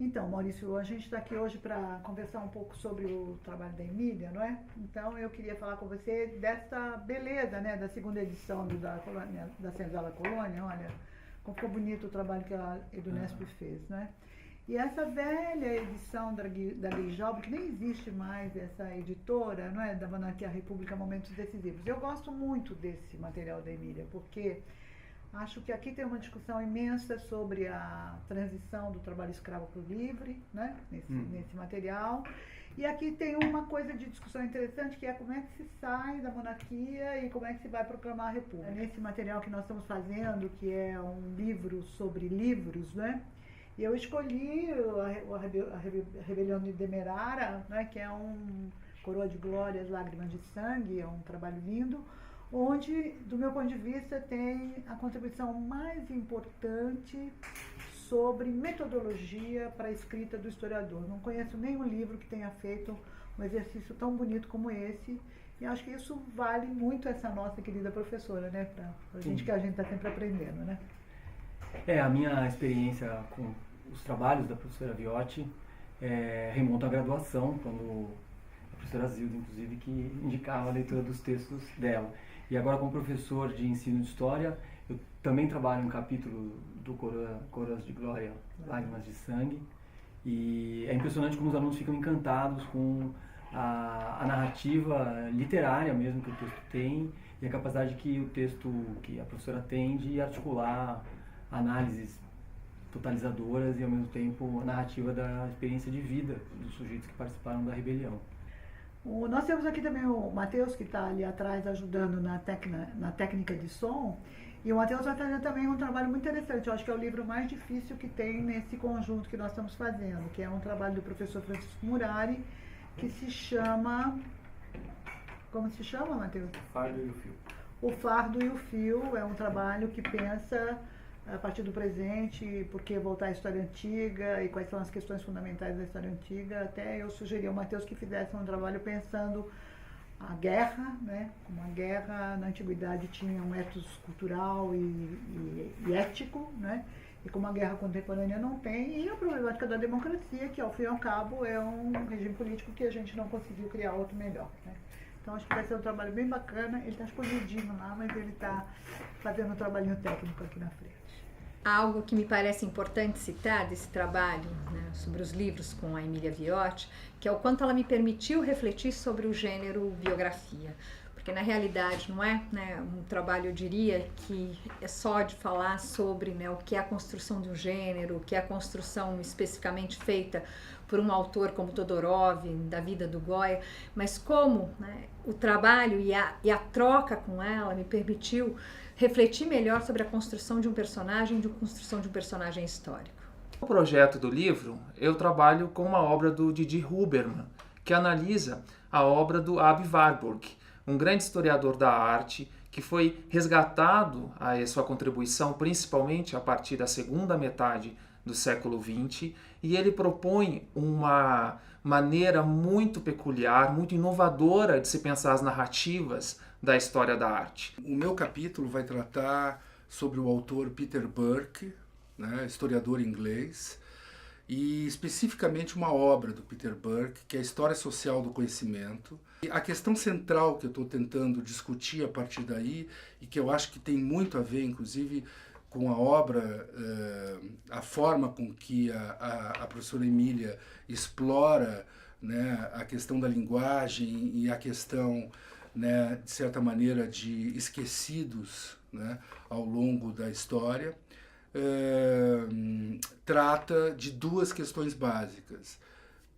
Então, Maurício, a gente está aqui hoje para conversar um pouco sobre o trabalho da Emília, não é? Então, eu queria falar com você dessa beleza, né, da segunda edição da Colônia, da Senzala Colônia. Olha, como ficou bonito o trabalho que a Edunesp fez, né? E essa velha edição da Guijob, que nem existe mais essa editora, não é? Da Monarquia à República, Momentos Decisivos. Eu gosto muito desse material da Emília, porque acho que aqui tem uma discussão imensa sobre a transição do trabalho escravo para o livre, né? Nesse material. E aqui tem uma coisa de discussão interessante, que é como é que se sai da monarquia e como é que se vai proclamar a república. Nesse material que nós estamos fazendo, que é um livro sobre livros, né? E eu escolhi a Rebelião de Demerara, né? Que é um Coroa de Glórias, Lágrimas de Sangue, é um trabalho lindo, onde, do meu ponto de vista, tem a contribuição mais importante sobre metodologia para a escrita do historiador. Não conheço nenhum livro que tenha feito um exercício tão bonito como esse, e acho que isso vale muito essa nossa querida professora, né? Para a gente, que a gente está sempre aprendendo, né? A minha experiência com os trabalhos da professora Viotti remonta à graduação, quando a professora Zilda, inclusive, que indicava a leitura dos textos dela. E agora, como professor de ensino de história, eu também trabalho um capítulo do Coroas de Glória, Lágrimas de Sangue, e é impressionante como os alunos ficam encantados com a narrativa literária mesmo que o texto tem, e a capacidade que o texto, que a professora tem de articular análises totalizadoras e, ao mesmo tempo, a narrativa da experiência de vida dos sujeitos que participaram da rebelião. Nós temos aqui também o Matheus, que está ali atrás ajudando na técnica de som. E o Matheus vai fazer também um trabalho muito interessante. Eu acho que é o livro mais difícil que tem nesse conjunto que nós estamos fazendo, que é um trabalho do professor Francisco Murari, que se chama... Como se chama, Matheus? O Fardo e o Fio. O Fardo e o Fio é um trabalho que pensa a partir do presente, por que voltar à história antiga e quais são as questões fundamentais da história antiga. Até eu sugeri ao Matheus que fizesse um trabalho pensando a guerra, né? Como a guerra na antiguidade tinha um ethos cultural e ético, né? E como a guerra contemporânea não tem, e a problemática da democracia, que ao fim e ao cabo é um regime político que a gente não conseguiu criar outro melhor, né? Então acho que vai ser um trabalho bem bacana. Ele está escondidinho lá, mas ele está fazendo um trabalhinho técnico aqui na frente. Algo que me parece importante citar desse trabalho, né, sobre os livros com a Emília Viotti, que é o quanto ela me permitiu refletir sobre o gênero biografia. Porque na realidade não é, né, um trabalho, eu diria, que é só de falar sobre, né, o que é a construção de um gênero, o que é a construção especificamente feita por um autor como Todorov, da vida do Goya, mas como, né, o trabalho e a troca com ela me permitiu refletir melhor sobre a construção de um personagem, histórico. No projeto do livro, eu trabalho com uma obra do Didi Huberman, que analisa a obra do Aby Warburg, um grande historiador da arte que foi resgatado a sua contribuição principalmente a partir da segunda metade do século XX, e ele propõe uma maneira muito peculiar, muito inovadora de se pensar as narrativas da história da arte. O meu capítulo vai tratar sobre o autor Peter Burke, né, historiador inglês, e especificamente uma obra do Peter Burke, que é a História Social do Conhecimento. E a questão central que eu estou tentando discutir a partir daí, e que eu acho que tem muito a ver, inclusive, com a obra, a forma com que a professora Emília explora, né, a questão da linguagem e a questão, né, de certa maneira, de esquecidos, né, ao longo da história, trata de duas questões básicas.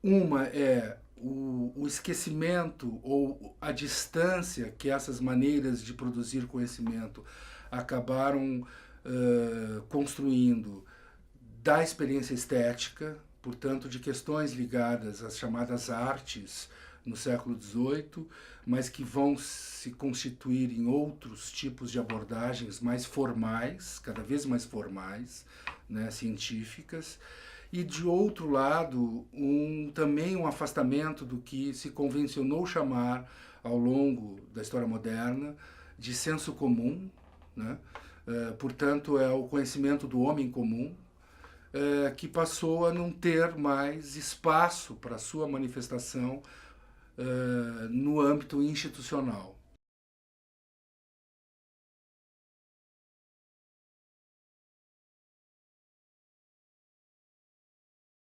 Uma é o esquecimento ou a distância que essas maneiras de produzir conhecimento acabaram construindo da experiência estética, portanto, de questões ligadas às chamadas artes no século XVIII, mas que vão se constituir em outros tipos de abordagens mais formais, cada vez mais formais, né, científicas, e, de outro lado, também um afastamento do que se convencionou chamar, ao longo da história moderna, de senso comum, né? Portanto, é o conhecimento do homem comum, que passou a não ter mais espaço para sua manifestação no âmbito institucional.